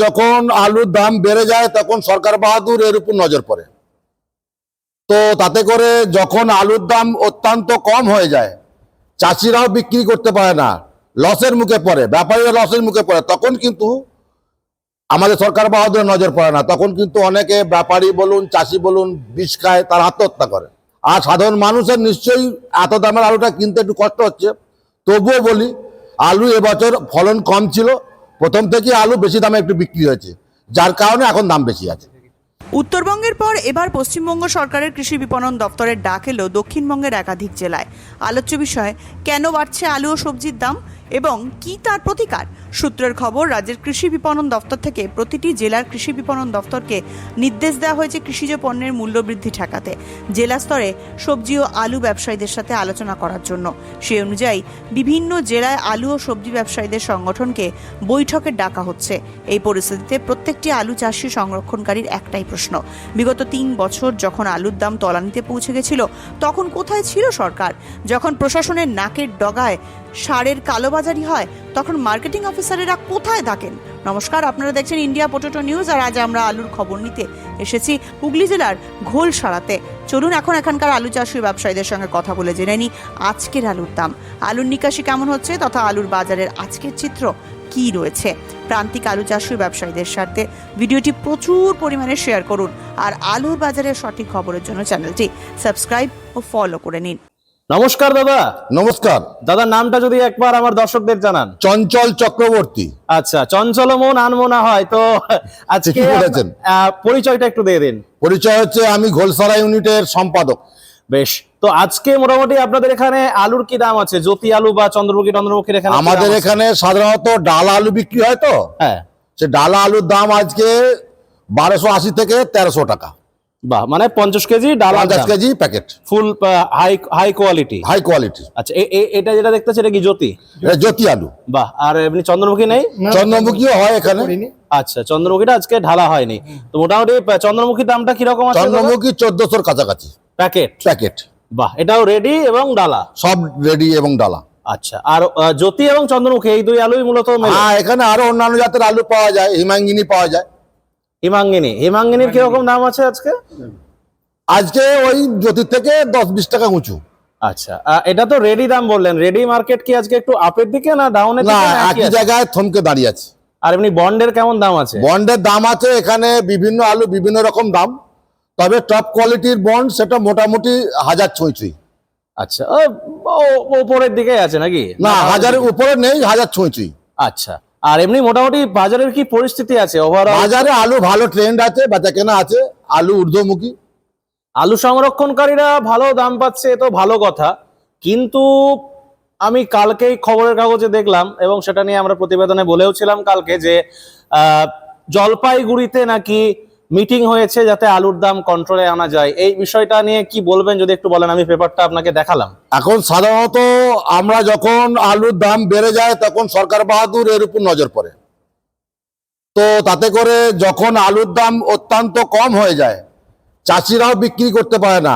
যখন আলুর দাম বেড়ে যায় তখন সরকার বাহাদুর এর উপর নজর পড়ে। তো তাতে করে যখন আলুর দাম অত্যন্ত কম হয়ে যায়, চাষিরাও বিক্রি করতে পারে না, লসের মুখে পড়ে, ব্যাপারীরা লসের মুখে পড়ে, তখন কিন্তু আমাদের সরকার বাহাদুরের নজর পড়ে না। তখন কিন্তু অনেকে ব্যাপারী বলুন, চাষি বলুন, বিষ খায়, তার আত্মহত্যা করে। আর সাধারণ মানুষের নিশ্চয়ই এত দামের আলুটা কিনতে একটু কষ্ট হচ্ছে। তবুও বলি, আলু এবছর ফলন কম ছিল, প্রথম থেকে আলু বেশি দামে একটু বিক্রি হয়েছে, যার কারণে এখন দাম বেশি আছে। উত্তরবঙ্গের পর এবার পশ্চিমবঙ্গ সরকারের কৃষি বিপণন দপ্তরের ডাক এলো দক্ষিণবঙ্গের একাধিক জেলায়। আলোচ্য বিষয়, কেন বাড়ছে আলু ও সবজির দাম এবং কি তার প্রতিকার। সূত্রের খবর, রাজ্যের কৃষি বিপণন দপ্তর থেকে প্রতিটি জেলার কৃষি বিপণন দপ্তরকে নির্দেশ দেওয়া হয়েছে কৃষিজ পণ্যের মূল্য বৃদ্ধি ঠেকাতে, জেলা স্তরে সবজি ও আলু ব্যবসায়ীদের সাথে আলোচনা করার জন্য। সেই অনুযায়ী বিভিন্ন জেলায় আলু ও সবজি ব্যবসায়ীদের সংগঠনকে বৈঠকে ডাকা হচ্ছে। এই পরিস্থিতিতে প্রত্যেকটি আলু চাষি সংরক্ষণকারীর একটাই প্রশ্ন, বিগত 3 বছর যখন আলুর দাম তলানিতে পৌঁছে গেছিল, তখন কোথায় ছিল সরকার? যখন প্রশাসনের নাকের ডগায় সারের কালোবাজারি হয়, তখন মার্কেটিং অফিসারেরা কোথায় থাকেন? নমস্কার, আপনারা দেখছেন ইন্ডিয়া পটেটো নিউজ, আর আজ আমরা আলুর খবর নিতে এসেছি হুগলি জেলার ঘোলসাড়াতে। চলুন এখন এখানকার আলু চাষি ব্যবসায়ীদের সঙ্গে কথা বলে জেনে নিই আজকের আলুর দাম, আলুর নিকাশি কেমন হচ্ছে, তথা আলুর বাজারের আজকের চিত্র কি রয়েছে। প্রান্তিক আলু চাষি ব্যবসায়ীদের স্বার্থে ভিডিওটি প্রচুর পরিমাণে শেয়ার করুন, আর আলুর বাজারের সঠিক খবরের জন্য চ্যানেলটি সাবস্ক্রাইব ও ফলো করে নিন। নমস্কার দাদা। নমস্কার দাদার নামটা যদি একবার আমার দর্শকদের জানান। চঞ্চল চক্রবর্তী। আচ্ছা, চঞ্চল মন আনমনা হয় তো আজকে বলেছেন। পরিচয়টা একটু দিয়ে দিন। পরিচয় হচ্ছে, আমি ঘোলসাড়া ইউনিটের সম্পাদক। বেশ, তো আজকে মোটামুটি আপনাদের এখানে আলুর কি দাম আছে? জ্যোতি আলু বা চন্দ্রমুখীর এখানে আমাদের এখানে সাধারণত ডালা আলু বিক্রি হয়, তো হ্যাঁ, সে ডালা আলুর দাম আজকে 1280 থেকে 1300 টাকা। বাহ, মানে 50 কেজি ডাল, 50 kg packet, full high quality. High quality. আচ্ছা, এটা যেটা দেখতেছে এটা কি জ্যোতি? এটা জ্যোতি আলু। বাহ, আর এমনি চন্দ্রমুখী নেই? চন্দ্রমুখীও হয় এখানে। আচ্ছা, চন্দ্রমুখীটা আজকে ঢালা হয়নি। তো মোটামুটি চন্দ্রমুখীর দামটা কিরকম আছে? চন্দ্রমুখী 1400 কাছাকাছি প্যাকেট। বাহ, এটাও রেডি এবং ডালা? সব রেডি এবং ডালা। আচ্ছা, আর জ্যোতি এবং চন্দ্রমুখী এই দুই আলুই মূলত মেলে? হ্যাঁ, এখানে আরো অন্যান্য জাতের আলু পাওয়া যায়, হিমাঙ্গিনী পাওয়া যায়। হিমাঙ্গিনীর কিরকম দাম আছে আজকে? আজকে ওই জ্যোতির থেকে 10-20 টাকা উঁচু। আচ্ছা, এটা তো রেডি দাম বললেন, রেডি মার্কেট কি আজকে একটু আপের দিকে না ডাউনের না, দিকে? একই জায়গায় থমকে দাঁড়িয়ে আছে। আর এমনি বন্ডের কেমন দাম আছে? বন্ডের দাম আছে এখানে বিভিন্ন আলু বিভিন্ন রকম দাম, তবে টপ কোয়ালিটির বন্ড সেটা মোটামুটি 1000 ছুঁই। আচ্ছা, উপরের দিকে আছে নাকি? না, 1000-এর উপরে নেই, 1000 ছুঁই। আচ্ছা, আর এমনি মোটামুটি বাজারের কি পরিস্থিতি আছে ওভারঅল? বাজারে আলু ভালো ট্রেন্ড আছে, বেচা কেনা আছে, আলু ঊর্ধ্বমুখী। আলু সংরক্ষণকারীরা ভালো দাম পাচ্ছে, তো ভালো কথা, কিন্তু আমি কালকেই খবরের কাগজে দেখলাম, এবং সেটা নিয়ে আমরা প্রতিবেদনে বলেওছিলাম কালকে, যে জলপাইগুড়িতে নাকি মিটিং হয়েছে যাতে আলুর দাম কন্ট্রোলে আনা যায়। এই বিষয়টা নিয়ে কি বলবেন যদি একটু বলেন? আমি পেপারটা আপনাকে দেখালাম। এখন সাধারণত আমরা যখন আলুর দাম বেড়ে যায় তখন সরকার বাহাদুর এর উপর নজর পড়ে। তো তাতে করে যখন আলুর দাম অত্যন্ত কম হয়ে যায়, চাষিরাও বিক্রি করতে পারে না,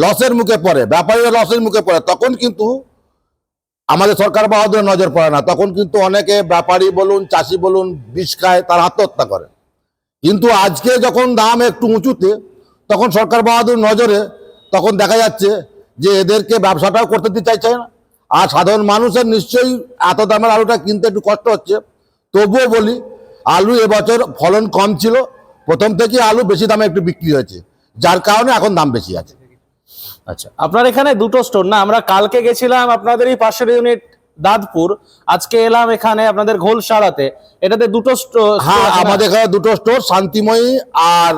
লসের মুখে পড়ে, ব্যাপারীরা লসের মুখে পড়ে, তখন কিন্তু আমাদের সরকার বাহাদুরের নজর পড়ে না। তখন কিন্তু অনেকে ব্যাপারী বলুন, চাষি বলুন, বিষ খায়, তার আত্মহত্যা করে। কিন্তু আজকে যখন দাম একটু উঁচুতে, তখন সরকার বাহাদুর নজরে, তখন দেখা যাচ্ছে যে এদেরকে ব্যবসাটাও করতে দিতে চাইছে না। আর সাধারণ মানুষের নিশ্চয়ই এত দামের আলুটা কিনতে একটু কষ্ট হচ্ছে। তবুও বলি, আলু এবছর ফলন কম ছিল, প্রথম থেকে আলু বেশি দামে একটু বিক্রি হয়েছে, যার কারণে এখন দাম বেশি আছে। আচ্ছা, আপনার এখানে দুটো স্টোর না? আমরা কালকে গেছিলাম আপনাদের এই পাশের ইউনিট দাদপুর, আজকে এলাম এখানে আপনাদের ঘোলসাড়াতে। এটাতে দুটো স্টোর? হ্যাঁ, আমাদের এখানে দুটো স্টোর, শান্তিময়ী আর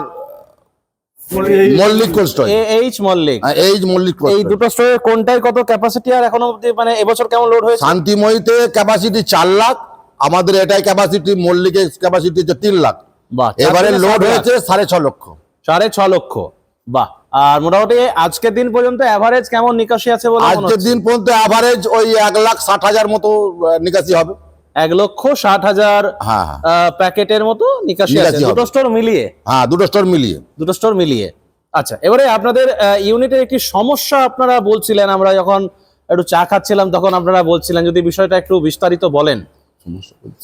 মল্লিক কোল্ড স্টোর। মল্লিক এই দুটো স্টোরের কোনটায় কত ক্যাপাসিটি, আর এখনো অবধি মানে এবছর কেমন লোড হয়েছে? শান্তিময়ীতে ক্যাপাসিটি 4 লাখ, আমাদের এটাই ক্যাপাসিটি, মল্লিকের ক্যাপাসিটি হচ্ছে 3 লাখ। বাহ, এবারে লোড হয়েছে 6.5 লক্ষ। 6.5 লক্ষ, বাহ। আর মোটামুটি আজকের দিন পর্যন্ত এভারেজ কেমন নিকাশি আছে বলে? আজকের দিন পর্যন্ত এভারেজ ওই 1,60,000 মতো নিকাশি হবে। 1,60,000 প্যাকেটের মতো নিকাশি আছে দুটো স্টোর মিলিয়ে? হ্যাঁ, দুটো স্টোর মিলিয়ে। আচ্ছা, এবারে আপনাদের ইউনিটের একটি সমস্যা আপনারা বলছিলেন, আমরা যখন একটু চা খাচ্ছিলাম তখন আপনারা বলছিলেন, যদি বিষয়টা একটু বিস্তারিত বলেন।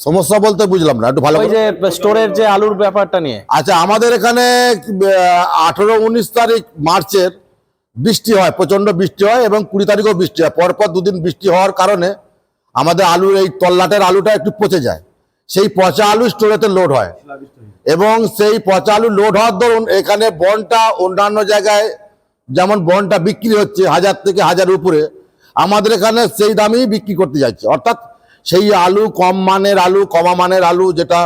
সমস্যা বলতে বুঝলাম না, একটু ভালো ওই করে। যে স্টোরের যে আলুর ব্যাপারটা নিয়ে। আচ্ছা, আমাদের এখানে 18-19 তারিখ মার্চের বৃষ্টি হয়, প্রচন্ড বৃষ্টি হয়, এবং 20 তারিখও বৃষ্টি হয়। পরপর দুদিন বৃষ্টি হওয়ার কারণে আমাদের আলুর এই তল্লাটের আলুটা একটু পচে যায়। সেই পচা আলু স্টোরেতে লোড হয়, এবং সেই পচা আলু লোড হওয়ার দরুন এখানে বনটা অন্যান্য জায়গায় যেমন বনটা বিক্রি হচ্ছে 1000 থেকে 1000 উপরে, আমাদের এখানে সেই দামেই বিক্রি করতে যাচ্ছে। অর্থাৎ সেই আলু কম মানের আলু, কমা মানের আলু, যেটা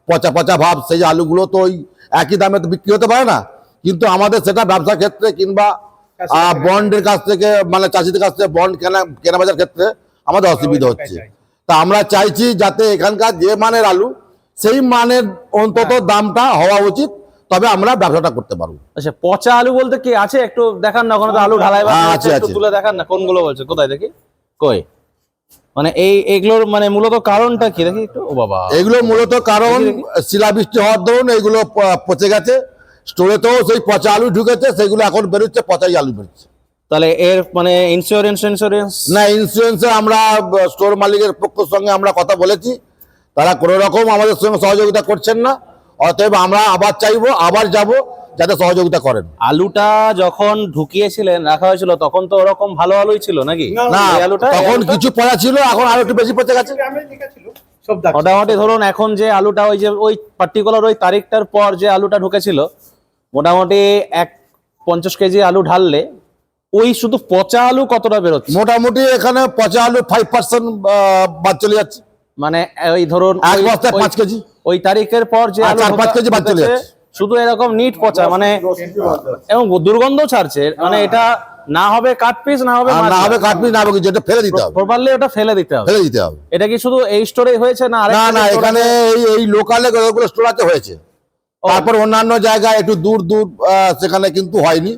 পচা পচা ভাব, সেই আলুগুলো তো ওই একই দামে তো বিক্রি হতে পারে না। কিন্তু আমাদের সেটা ব্যবসা ক্ষেত্রে কিংবা বন্ডের কাছ থেকে, মানে চাষিদের কাছ থেকে বন্ড কেনা বেচার ক্ষেত্রে আমাদের অসুবিধা হচ্ছে। তা আমরা চাইছি যাতে এখানকার যে মানের আলু, সেই মানের অন্তত দামটা হওয়া উচিত, তবে আমরা ব্যবসাটা করতে পারবো। আচ্ছা, পচা আলু বলতে কি আছে? একটু দেখান না, ওখানে তো আলু ঢালাই আছে, একটু আছে। তুলে দেখান না, কোনগুলো বলছে, কোথায় দেখি, কই, মানে এইগুলোর মানে মূলত কারণটা কি দেখি একটু। ও বাবা, এগুলো মূলত কারণ শিলাবৃষ্টি হওয়ার দরুন এগুলো পচে গেছে। স্টোরেতেও সেই পচা আলু ঢুকেছে, সেগুলো এখন বেরোচ্ছে, পচাই আলু বেরোচ্ছে। তাহলে এর মানে ইন্স্যুরেন্স না, ইন্স্যুরেন্সে আমরা স্টোর মালিকের পক্ষের সঙ্গে আমরা কথা বলেছি, তারা কোনো রকম আমাদের সঙ্গে সহযোগিতা করছেন না। অতএব আমরা আবার চাইবো, আবার যাব, যাতে সহযোগিতা করেন। আলুটা যখন ঢুকিয়েছিলেন, রাখা হয়েছিল, তখন তো ওরকম ভালো আলুই ছিল নাকি? না, এই আলুটা তখন কিছু পচা ছিল, এখন আরো একটু বেশি পচে গেছে। মোটামুটি ধরুন এখন যে আলুটা, ওই যে ওই পার্টিকুলার ওই তারিখটার পর যে আলুটা ঢুকেছিল, মোটামুটি 50 কেজি আলু ঢাললে ওই শুধু পচা আলু কতটা বেরোচ্ছে? মোটামুটি এখানে পচা আলু 5% বাদ চলে যাচ্ছে। মানে ওই ধরুন এক বস্তায় 5 কেজি, ওই তারিখের পর যে আলু 4-5 কেজি বাদ চলে ঢুকেছে, যাচ্ছে। শুধু এরকম নিট পচা, মানে এবং দুর্গন্ধ ছাড়ছে। মানে এটা না হবে কাট পিস, না হবে আর না হবে কাটবি, না হবে কিছু, এটা ফেলে দিতে হবে, প্রপারলি ওটা ফেলে দিতে হবে। ফেলে দিতে হবে। এটা কি শুধু এই স্টোরে হয়েছে না না আরেকটা না, store এখানে এই লোকালে যতগুলো স্টোর আছে হয়েছে। তারপর অন্যান্য জায়গায় একটু দূর দূর সেখানে কিন্তু হয়নি,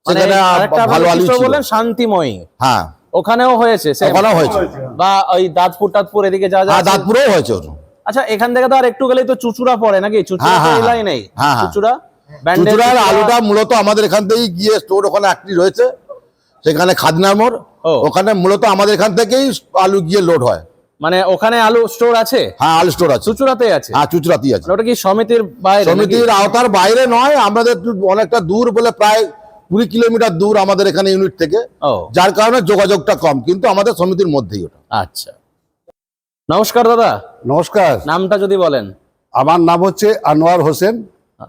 মানে সেখানে আরেকটা ভালো আপনি আলু কি store ছিল। বললেন? শান্তিময়ী, হ্যাঁ, ওখানেও হয়েছে same? ওখানেও হয়েছে। বা ওই দাঁতপুর এদিকে যা যা হ্যাঁ, আছে? দাঁতপুরেও হয়েছে ওটা। আচ্ছা, এখান থেকে তো আর একটু গেলেই তো চুচুড়া পড়ে নাকি? চুচুড়া হ্যাঁ, তো হ্যাঁ, এলাই নেই? হ্যাঁ, হ্যাঁ। চুচুড়া ব্যান্ডেল চুচুড়ার চুচুড়া- আলুটা মূলত আমাদের এখান থেকেই গিয়ে স্টোর ওখানে একটি রয়েছে, সেখানে খাদনার মোড়, ও। ওখানে মূলত আমাদের এখান থেকেই আলু গিয়ে লোড হয়। মানে ওখানে আলু স্টোর আছে? হ্যাঁ, আলু স্টোর আছে, চুচুড়াতে আছে? হ্যাঁ, চুচুড়াতেই আছে। মানে ওটা কি সমিতির বাইরে নাকি? সমিতির আওতার বাইরে নয়, আমাদের একটু অনেকটা দূর, বলে প্রায় 20 কিলোমিটার দূর আমাদের এখানে ইউনিট থেকে, ও যার কারণে যোগাযোগটা কম, কিন্তু আমাদের সমিতির মধ্যেই ওটা। আচ্ছা। নমস্কার দাদা, নমস্কার, নামটা যদি বলেন। আমার নাম হচ্ছে আনোয়ার হোসেন,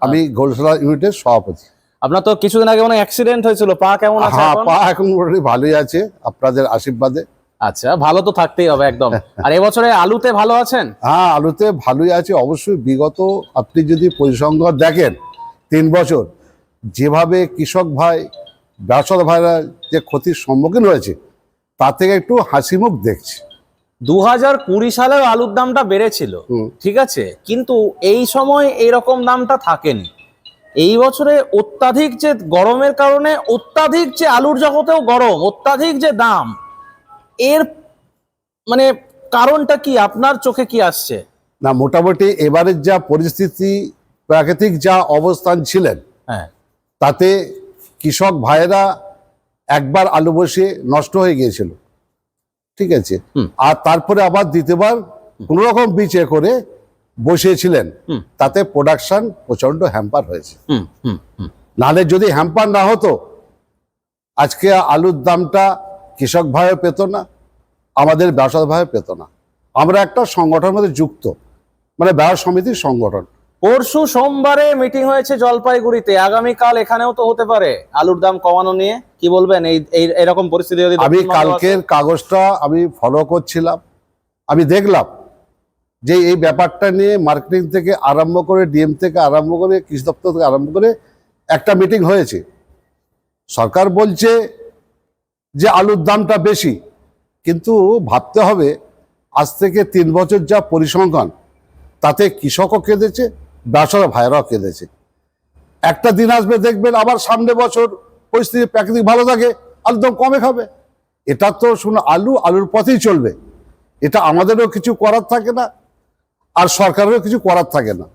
আমি গোলসরা ইউনিটের সভাপতি। আপনার তো কিছুদিন আগে মানে অ্যাক্সিডেন্ট হয়েছিল, পা কেমন আছে হ্যাঁ, এখন? পা এখন মোটামুটি ভালোই আছে আপনাদের আশীর্বাদে। আচ্ছা, ভালো তো থাকতেই হবে একদম। আর এবছরে আলুতে ভালো আছেন? হ্যাঁ, আলুতে ভালোই আছে অবশ্যই। বিগত আপনি যদি পরিসংখ্যান দেখেন 3 বছর যেভাবে কৃষক ভাই, ব্যবসায়ী ভাইরা যে ক্ষতির সম্মুখীন হয়েছে, তার থেকে একটু হাসি মুখ দেখছি। 2020 সালেও আলুর দামটা বেড়েছিল, ঠিক আছে, কিন্তু এই সময় এইরকম দামটা থাকেনি। এই বছরে অত্যাধিক যে গরমের কারণে, অত্যাধিক যে আলুর জগতেও গরম, অত্যাধিক যে দাম, এর মানে কারণটা কি? আপনার চোখে কি আসছে? না, মোটামুটি এবারের যা পরিস্থিতি, প্রাকৃতিক যা অবস্থান ছিলেন, হ্যাঁ, তাতে কৃষক ভাইয়েরা একবার আলু বসে নষ্ট হয়ে গিয়েছিল, ঠিক আছে, আর তারপরে আবার দ্বিতীয়বার কোন রকম বিচে করে বসিয়েছিলেন, তাতে প্রোডাকশন প্রচন্ড হ্যাম্পার হয়েছে। হুম হুম হুম নাহলে যদি হ্যাম্পার না হতো, আজকে আলুর দামটা কৃষক ভাইও পেত না, আমাদের ব্যবসায়ী ভাইও পেত না। আমরা একটা সংগঠনের মধ্যে যুক্ত, মানে ব্যবসা সমিতির সংগঠন। পরশু সোমবারে মিটিং হয়েছে জলপাইগুড়িতে, আগামীকাল এখানেও তো হতে পারে আলুর দাম কমানো নিয়ে। কি বলবেন এরকম পরিস্থিতি যদি আমি দক্ষিণবঙ্গে কালকের কাগজটা আমি ফলো করছিলাম, আমি দেখলাম যে এই ব্যাপারটা নিয়ে মার্কেটিং থেকে আরম্ভ করে, ডিএম থেকে আরম্ভ করে, কৃষি দপ্তর থেকে আরম্ভ করে একটা মিটিং হয়েছে। সরকার বলছে যে আলুর দামটা বেশি, কিন্তু ভাবতে হবে আজ থেকে 3 বছর যা পরিসংখ্যান, তাতে কৃষকও কেঁদেছে, ব্যবসায়ী ভাইরাও কেঁদেছে। একটা দিন আসবে দেখবেন আবার সামনে বছর পরিস্থিতি প্রাকৃতিক ভালো থাকে, আলুর দাম কমে খাবে। এটা তো শুনে আলুর পথেই চলবে, এটা আমাদেরও কিছু করার থাকে না, আর সরকারেরও কিছু করার থাকে না।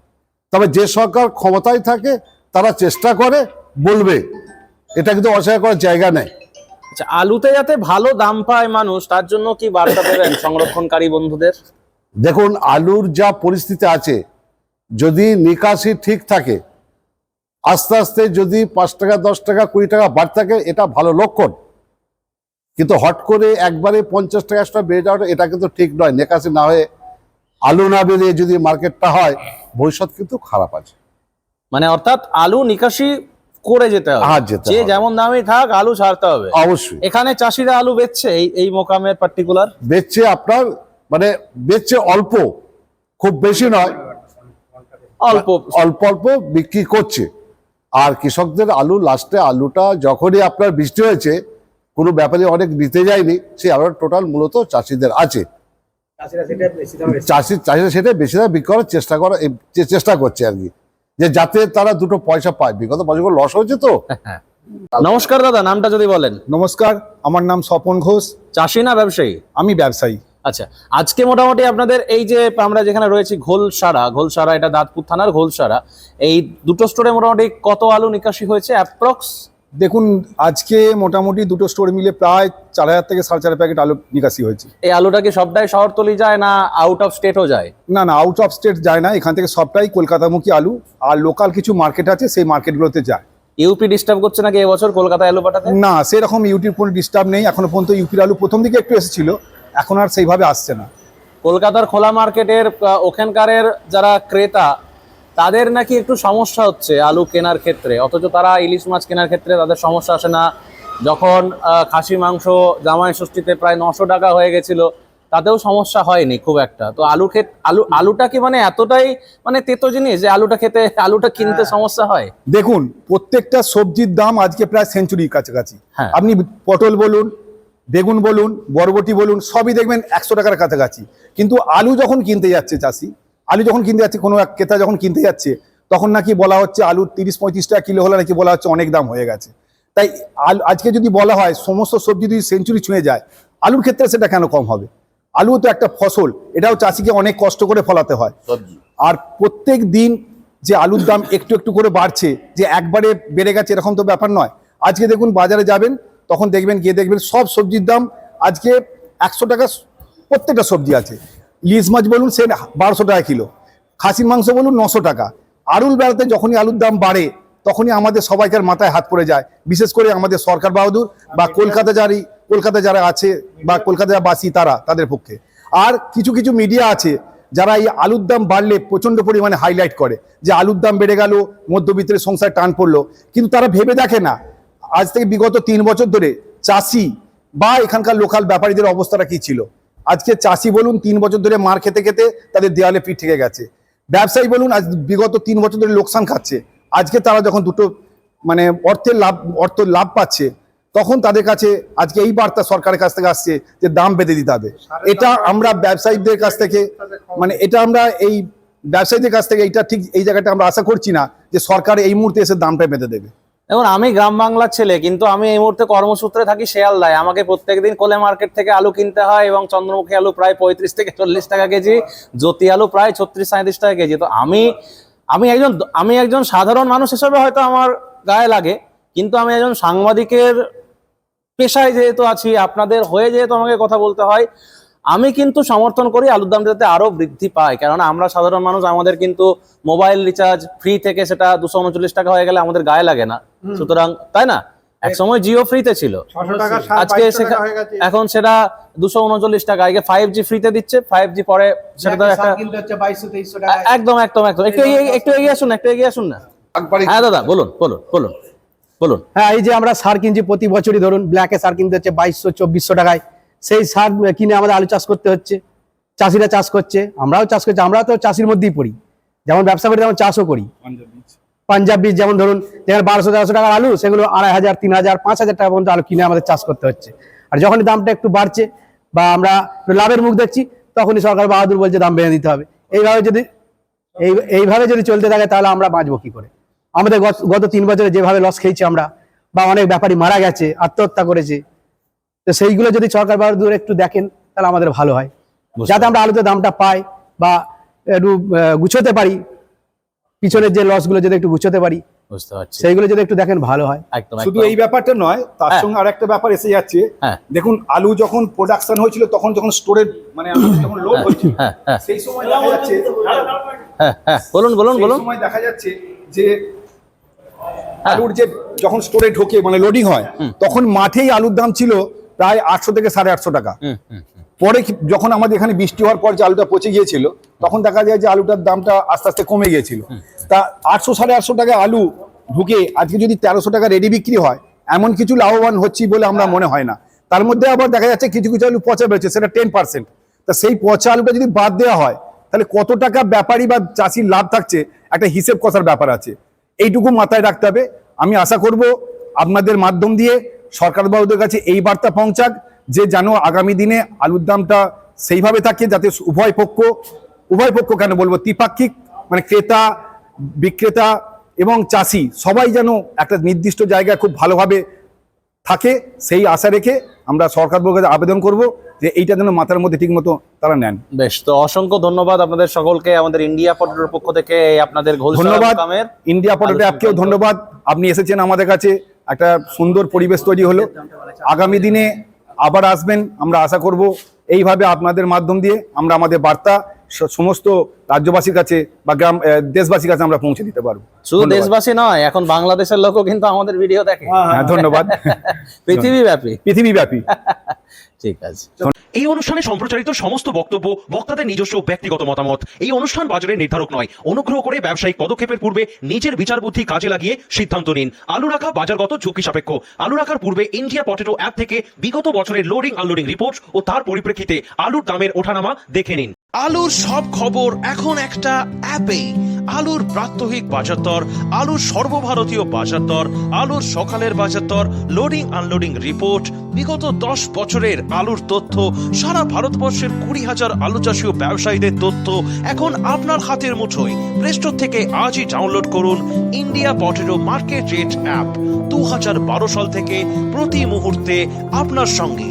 তবে যে সরকার ক্ষমতায় থাকে তারা চেষ্টা করে বলবে, এটা কিন্তু অস্বীকার করার জায়গা নেই। আচ্ছা, আলুতে যাতে ভালো দাম পায় মানুষ, তার জন্য কি বার্তা দেবেন সংরক্ষণকারী বন্ধুদের? দেখুন আলুর যা পরিস্থিতি আছে, যদি নিকাশি ঠিক থাকে, আস্তে আস্তে যদি 5 টাকা 10 টাকা 20 টাকা বাড়তে থাকে, এটা ভালো লক্ষণ। কিন্তু হট করে একবারে 50 টাকা 100 টাকা বেড়ে যাওয়াটা এটা কিন্তু ঠিক নয়। নিকাশি না হয়ে আলু না বেরিয়ে যদি মার্কেটটা হয়, ভবিষ্যৎ কিন্তু খারাপ আছে। মানে অর্থাৎ আলু নিকাশি করে যেতে হবে, হ্যাঁ, যেতে যে হবে। যেমন দামই থাক আলু ছাড়তে হবে। অবশ্যই এখানে চাষিরা আলু বেচছে এই মোকামের পার্টিকুলার বেচছে আপনার, মানে বেচছে অল্প, খুব বেশি নয়, অল্প অল্প অল্প বিক্রি করছে। আর কৃষকদের আলু লাস্টে আলুটা যখনই আপনার বৃষ্টি হয়েছে, কোনো ব্যাপারে অনেক নিতে যায়নি, সেই আলুটা টোটাল মূলত চাষিদের আছে। চাষিরা সেটা বেশি দামে বিক্রি করার চেষ্টা করছে আর কি, যে যাতে তারা দুটো পয়সা পায়। বিগত বছরগুলো লস হয়েছে তো। নমস্কার দাদা, নামটা যদি বলেন। নমস্কার, আমার নাম স্বপন ঘোষ, চাষি না ব্যবসায়ী? আমি ব্যবসায়ী। আচ্ছা, আজকে মোটামুটি আপনাদের এই যে আমরা যেখানে রয়েছি ঘোলসারা, এটা দাঁতপুর থানার ঘোলসারা, এই দুটো স্টোরে মোটামুটি কত আলু নিকাশি হয়েছে অ্যাপ্রক্স? দেখুন, আজকে মোটামুটি দুটো স্টোর মিলে প্রায় 4000 থেকে 4.5 প্যাকেট আলু নিকাশি হয়েছে। এই আলুটা কি সবটাই শহরতলি যায় না আউট অফ স্টেটও যায়? না না, আউট অফ স্টেট যায় না, এখান থেকে সবটাই কলকাতামুখী আলু। আর লোকাল কিছু মার্কেট আছে, সেই মার্কেটগুলোতে যায়। ইউপি ডিস্টার্ব করছে নাকি এবছর কলকাতায় আলু পাঠাতে? না, সেরকম ইউটির কোনো ডিস্টার্ব নেই এখনো পর্যন্ত। ইউপির আলু প্রথম দিকে একটু এসেছিল, এখন আর সেইভাবে আসছে না। কলকাতার খোলা মার্কেটের ওখানকারের যারা ক্রেতা, তাদের নাকি একটু সমস্যা হচ্ছে আলু কেনার ক্ষেত্রে, অথচ তারা ইলিশ মাছ কেনার ক্ষেত্রে তাদের সমস্যা আসে না। যখন খাসি মাংস জামাই ষষ্ঠীতে প্রায় 900 টাকা হয়ে গেছিল, তাতেও সমস্যা হয়নি খুব একটা। তো আলুটা কি মানে এতটাই মানে তেতো জিনিস যে আলুটা কিনতে সমস্যা হয়? দেখুন, প্রত্যেকটা সবজির দাম আজকে প্রায় সেঞ্চুরির কাছাকাছি। হ্যাঁ। আপনি পটল বলুন, বেগুন বলুন, বরবটি বলুন, সবই দেখবেন 100 টাকার কাছাকাছি। কিন্তু আলু যখন কিনতে যাচ্ছে চাষি, কোনো এক ক্রেতা যখন কিনতে যাচ্ছে, তখন নাকি বলা হচ্ছে আলু 30-35 টাকা কিলো হলে নাকি বলা হচ্ছে অনেক দাম হয়ে গেছে। তাই আজকে যদি বলা হয় সমস্ত সবজি যদি সেঞ্চুরি ছুঁয়ে যায়, আলুর ক্ষেত্রে সেটা কেন কম হবে? আলু তো একটা ফসল, এটাও চাষিকে অনেক কষ্ট করে ফলাতে হয়। আর প্রত্যেক দিন যে আলুর দাম একটু একটু করে বাড়ছে, যে একবারে বেড়ে গেছে এরকম তো ব্যাপার নয়। আজকে দেখুন বাজারে যাবেন, তখন গিয়ে দেখবেন সব সবজির দাম আজকে 100 টাকা প্রত্যেকটা সবজি আছে। ইলিশ মাছ বলুন, সে 1200 টাকা কিলো, খাসির মাংস বলুন 900 টাকা। আলুর বেলাতে যখনই আলুর দাম বাড়ে, তখনই আমাদের সবাইকার মাথায় হাত পড়ে যায়, বিশেষ করে আমাদের সরকার বাহাদুর বা কলকাতা যারা আছে বা কলকাতা বাসী তাদের পক্ষে। আর কিছু কিছু মিডিয়া আছে যারা এই আলুর দাম বাড়লে প্রচন্ড পরিমাণে হাইলাইট করে যে আলুর দাম বেড়ে গেল, মধ্যবিত্তের সংসার টান পড়লো। কিন্তু তারা ভেবে দেখে না, আজ থেকে বিগত 3 বছর ধরে চাষি বা এখানকার লোকাল ব্যাপারীদের অবস্থাটা কি ছিল। আজকে চাষি বলুন 3 বছর ধরে মার খেতে খেতে তাদের দেওয়ালে পিঠ থেকে গেছে। ব্যবসায়ী বলুন আজ বিগত 3 বছর ধরে লোকসান খাচ্ছে। আজকে তারা যখন দুটো মানে অর্থ লাভ পাচ্ছে, তখন তাদের কাছে আজকে এই বার্তা সরকারের কাছ থেকে আসছে যে দাম বেঁধে দিতে হবে। এটা আমরা ব্যবসায়ীদের কাছ থেকে এটা ঠিক এই জায়গাটা আমরা আশা করছি না যে সরকার এই মুহূর্তে এসে দামটা বেঁধে দেবে। এখন আমি গ্রাম বাংলার ছেলে, কিন্তু আমি এই মুহূর্তে কর্মসূত্রে থাকি শিয়ালদায়। আমাকে প্রত্যেকদিন কোলে মার্কেট থেকে আলু কিনতে হয়, এবং চন্দ্রমুখী আলু প্রায় 35 থেকে 40 টাকা কেজি, জ্যোতি আলু প্রায় 36-37 টাকা কেজি। তো আমি একজন সাধারণ মানুষ হিসেবে হয়তো আমার গায়ে লাগে, কিন্তু আমি একজন সাংবাদিকের পেশায় যেহেতু আছি, আপনাদের হয়ে যেহেতু আমাকে কথা বলতে হয়, আমি কিন্তু সমর্থন করি আলুর দাম যাতে আরো বৃদ্ধি পায়। কারণ আমরা সাধারণ মানুষ, আমাদের কিন্তু মোবাইল রিচার্জ ফ্রি থেকে সেটা 239 টাকা হয়ে গেলে আমাদের গায়ে লাগে না। সুতরাং তাই না, একসময় জিও ফ্রিতে ছিল, আজকে এখন সেটা 239 টাকা। আগে 5G ফ্রিতে দিচ্ছে, 5G পরে সেটা তো একটা একদম একটু এগিয়ে আসুন না। হ্যাঁ দাদা, বলুন। হ্যাঁ, এই যে আমরা সার কিনছি প্রতি বছরই, ধরুন ব্ল্যাকে সার কিনতে হচ্ছে 2200-2400 টাকায়। সেই সার কিনে আমাদের আলু চাষ করতে হচ্ছে। চাষিরা চাষ করছে, আমরাও চাষ করছি, আমরা তো চাষির মধ্যেই পড়ি। যেমন ব্যবসা করি তেমন চাষও করি। পাঞ্জাব বীজ যেমন ধরুন, যেখানে 1200-1300 টাকার আলু, সেগুলো 2500, 3000, 5000 টাকা পর্যন্ত আলু কিনে আমাদের চাষ করতে হচ্ছে। আর যখনই দামটা একটু বাড়ছে বা আমরা লাভের মুখ দেখছি, তখনই সরকার বাহাদুর বলছে দাম বেড়ে দিতে হবে। এইভাবে যদি চলতে থাকে, তাহলে আমরা বাঁচবো কি করে? আমাদের গত 3 বছরে যেভাবে লস খেয়েছি আমরা, বা অনেক ব্যাপারী মারা গেছে, আত্মহত্যা করেছে, তো সেইগুলো যদি সরকার বাহাদুর একটু দেখেন, তাহলে আমাদের ভালো হয়, যাতে আমরা আলুতে দামটা পাই বা একটু গুছোতে পারি, পিছনের যে লসগুলো যদি একটু গুছোতে পারি, বুঝতে পারছি, সেইগুলো যদি একটু দেখেন ভালো হয়। একদম শুধু একদম। এই ব্যাপারটা নয়, তার হ্যাঁ। সঙ্গে আরেকটা ব্যাপার এসে যাচ্ছে। হ্যাঁ। দেখুন, আলু যখন প্রোডাকশন হয়েছিল তখন যখন স্টোরেজ মানে আলু যখন লোড হয়েছিল, হ্যাঁ, হ্যাঁ। সেই সময় দেখা যাচ্ছে হ্যাঁ হ্যাঁ, বলুন বলুন সেই বলুন। সময় দেখা যাচ্ছে যে আলুর যে যখন স্টোরে ঢোকে মানে লোডিং হয়, তখন মাঠেই আলুর দাম ছিল প্রায় 800 থেকে 850 টাকা। হুম হুম হুম। পরে যখন আমাদের এখানে বৃষ্টি হওয়ার পর যে আলুটা পচে গিয়েছিল, তখন দেখা যায় যে আলুটার দামটা আস্তে আস্তে কমে গিয়েছিল। তা 800 850 টাকা আলু ঢুকে আজকে যদি 1300 টাকা রেডি বিক্রি হয়, এমন কিছু লাভবান হচ্ছি বলে আমরা মনে হয় না। তার মধ্যে আবার দেখা যাচ্ছে কিছু কিছু আলু পচা বেরোচ্ছে, সেটা 10%। তা সেই পচা আলুটা যদি বাদ দেওয়া হয়, তাহলে কত টাকা ব্যাপারী বা চাষির লাভ থাকছে, একটা হিসেব কষার ব্যাপার আছে। এইটুকু মাথায় রাখতে হবে। আমি আশা করব আপনাদের মাধ্যম দিয়ে সরকার বাবুদের কাছে এই বার্তা পৌঁছাক যে যেন আগামী দিনে আলুর দামটা সেইভাবে থাকে যাতে উভয় পক্ষ কেন বলবো, ত্রিপাক্ষিক মানে ক্রেতা বিক্রেতা এবং চাষি সবাই যেন একটা নির্দিষ্ট জায়গায় খুব ভালোভাবে থাকে, সেই আশা রেখে আমরা সরকার বাবুর কাছে আবেদন করব যে এইটা যেন মাথার মধ্যে ঠিক মতো তারা নেন। বেশ, তো অসংখ্য ধন্যবাদ আপনাদের সকলকে আমাদের ইন্ডিয়া পটেটোর পক্ষ থেকে এই আপনাদের ধন্যবাদ ইন্ডিয়া পটেটো অ্যাপকেও ধন্যবাদ। আপনি এসেছেন আমাদের কাছে, একটা সুন্দর পরিবেশ তৈরি হলো। আগামী দিনে আবার আসবেন, আমরা আশা করব এইভাবে আপনাদের মাধ্যম দিয়ে আমরা আমাদের বার্তা সমস্ত রাজ্যবাসীর কাছে বা দেশবাসীর কাছে আমরা পৌঁছে দিতে পারবো। শুধু ধন্যবাদ। দেশবাসী নয়, এখন বাংলাদেশের লোকও কিন্তু আমাদের ভিডিও দেখে, হ্যাঁ, ধন্যবাদ। পৃথিবীব্যাপী। ঠিক আছে। এই অনুষ্ঠানে সম্প্রচারিত সমস্ত বক্তব্য বক্তাদের নিজস্ব ব্যক্তিগত মতামত। এই অনুষ্ঠান বাজারের নির্ধারক নয়। অনুগ্রহ করে ব্যবসায়িক পদক্ষেপের পূর্বে নিজের বিচার বুদ্ধি কাজে লাগিয়ে সিদ্ধান্ত নিন। আলু রাখা বাজারগত ঝুঁকি সাপেক্ষ। আলু রাখার পূর্বে ইন্ডিয়া পটেটো অ্যাপ থেকে বিগত বছরের লোডিং আনলোডিং রিপোর্ট ও তার পরিপ্রেক্ষিতে আলুর দামের ওঠানামা দেখে নিন। আলুর সব খবর এখন একটা অ্যাপেই। আলুর প্রাত্যহিক বাজার দর, আলুর সর্বভারতীয় বাজার দর, আলুর সকালের বাজার দর, লোডিং আনলোডিং রিপোর্ট, বিগত 10 বছরের আলুর তথ্য, সারা ভারতবর্ষের 20,000 আলু চাষী ও ব্যবসায়ীদের তথ্য এখন আপনার হাতের মুঠোয়। প্লে স্টোর থেকে আজই ডাউনলোড করুন India potato market rate app. 2012 সাল থেকে প্রতি মুহূর্তে আপনার সঙ্গে।